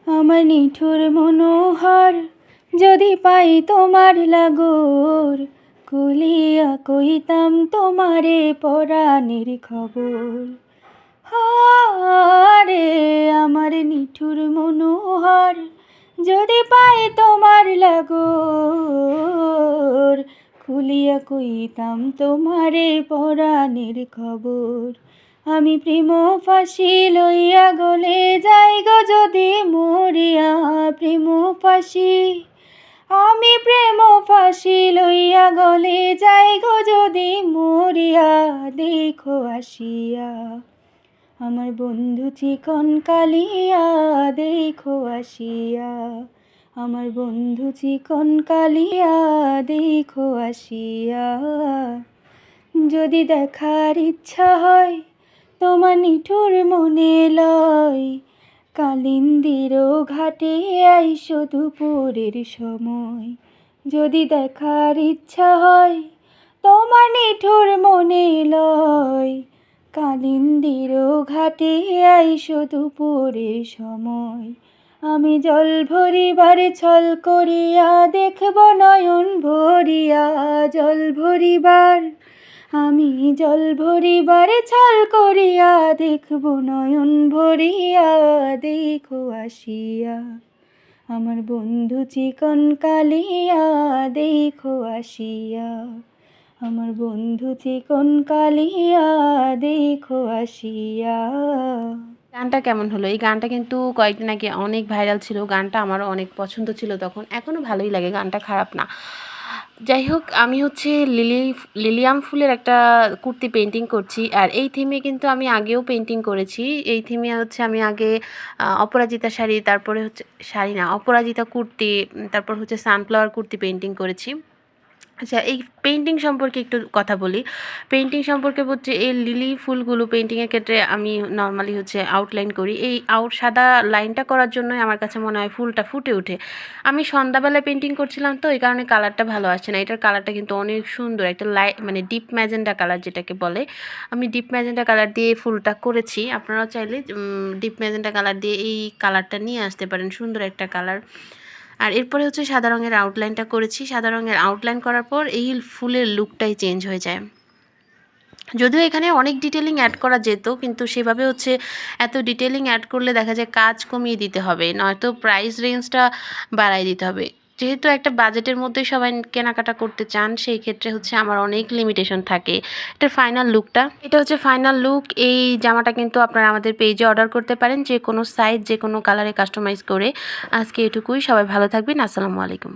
আমার নিঠুর মনোহর, যদি পাই তোমার লাগোর, কলিয়া কইতাম তোমারে পরাণের খবর। হারে আমার নিঠুর মনোহর, যদি পাই তোমার লাগোর, খুলিয়া কইতাম তোমারে পরাণের খবর। আমি প্রেম ফাঁসি লইয়া গলে যাই গো যদি মরিয়া, প্রেম ফাঁসি, আমি প্রেম ফাঁসি লইয়া গলে যাই গো যদি মরিয়া, দেখো আসিয়া আমার বন্ধু চিকন কালিয়া, দেখো আসিয়া আমার বন্ধু চিকন কালিয়া, দেখো আসিয়া। যদি দেখার ইচ্ছা হয় তোমার নিঠুর মনে লয়, কালিন্দির ঘাটে আইসো দুপুরের সময়। যদি দেখার ইচ্ছা হয় তোমার নিঠুর মনে লয়, কালিন্দির ঘাটে আইসো দুপুরের সময়। আমি জল ভরিবার ছল করিয়া দেখব নয়ন ভরিয়া, জল ভরিবার, আমি জল ভরিবার ছল করিয়া দেখব নয়ন ভরিয়া, দেখো আসিয়া আমার বন্ধু চিকন কালিয়া, দেখো আসিয়া আমার বন্ধু চিকন কালিয়া, দেখো আসিয়া। গানটা কেমন হলো? এই গানটা কিন্তু কয়েকদিন আগে অনেক ভাইরাল ছিল। গানটা আমারও অনেক পছন্দ ছিল তখন, এখনও ভালোই লাগে, গানটা খারাপ না। যাই হোক, আমি হচ্ছে লিলিয়াম ফুলের একটা কুর্তি পেন্টিং করছি। আর এই থিমে কিন্তু আমি আগেও পেন্টিং করেছি। এই থিমে হচ্ছে আমি আগে অপরাজিতা শাড়ি, তারপরে হচ্ছে শাড়ি না, অপরাজিতা কুর্তি, তারপর হচ্ছে সানফ্লাওয়ার কুর্তি পেন্টিং করেছি। আচ্ছা, এই পেইন্টিং সম্পর্কে একটু কথা বলি। পেইন্টিং সম্পর্কে হচ্ছে এই লিলি ফুলগুলো পেইন্টিংয়ের ক্ষেত্রে আমি নর্মালি হচ্ছে আউটলাইন করি। এই সাদা লাইনটা করার জন্যই আমার কাছে মনে হয় ফুলটা ফুটে ওঠে। আমি সন্ধ্যাবেলায় পেইন্টিং করছিলাম তো এই কারণে কালারটা ভালো আসছে না। এটার কালারটা কিন্তু অনেক সুন্দর, একটা মানে ডিপ ম্যাজেন্টা কালার যেটাকে বলে। আমি ডিপ ম্যাজেন্টা কালার দিয়ে ফুলটা করেছি। আপনারাও চাইলে ডিপ ম্যাজেন্টা কালার দিয়ে এই কালারটা নিয়ে আসতে পারেন, সুন্দর একটা কালার। আর এরপরে হচ্ছে সাদা রঙের আউটলাইনটা করেছি। সাদা রঙের আউটলাইন করার পর এই ফুলের লুকটাই চেঞ্জ হয়ে যায়। যদিও এখানে অনেক ডিটেলিং অ্যাড করা যেত, কিন্তু সেভাবে হচ্ছে এত ডিটেলিং অ্যাড করলে দেখা যায় কাজ কমিয়ে দিতে হবে, নয়তো প্রাইস রেঞ্জটা বাড়াই দিতে হবে। যেহেতু একটা বাজেটের মধ্যেই সবাই কেনাকাটা করতে চান, সেই ক্ষেত্রে হচ্ছে আমার অনেক লিমিটেশন থাকে। এটার ফাইনাল লুকটা, এটা হচ্ছে ফাইনাল লুক। এই জামাটা কিন্তু আপনারা আমাদের পেজে অর্ডার করতে পারেন, যে কোনো সাইজ, যে কোনো কালারে কাস্টমাইজ করে। আজকে এটুকুই, সবাই ভালো থাকবেন। আসসালামু আলাইকুম।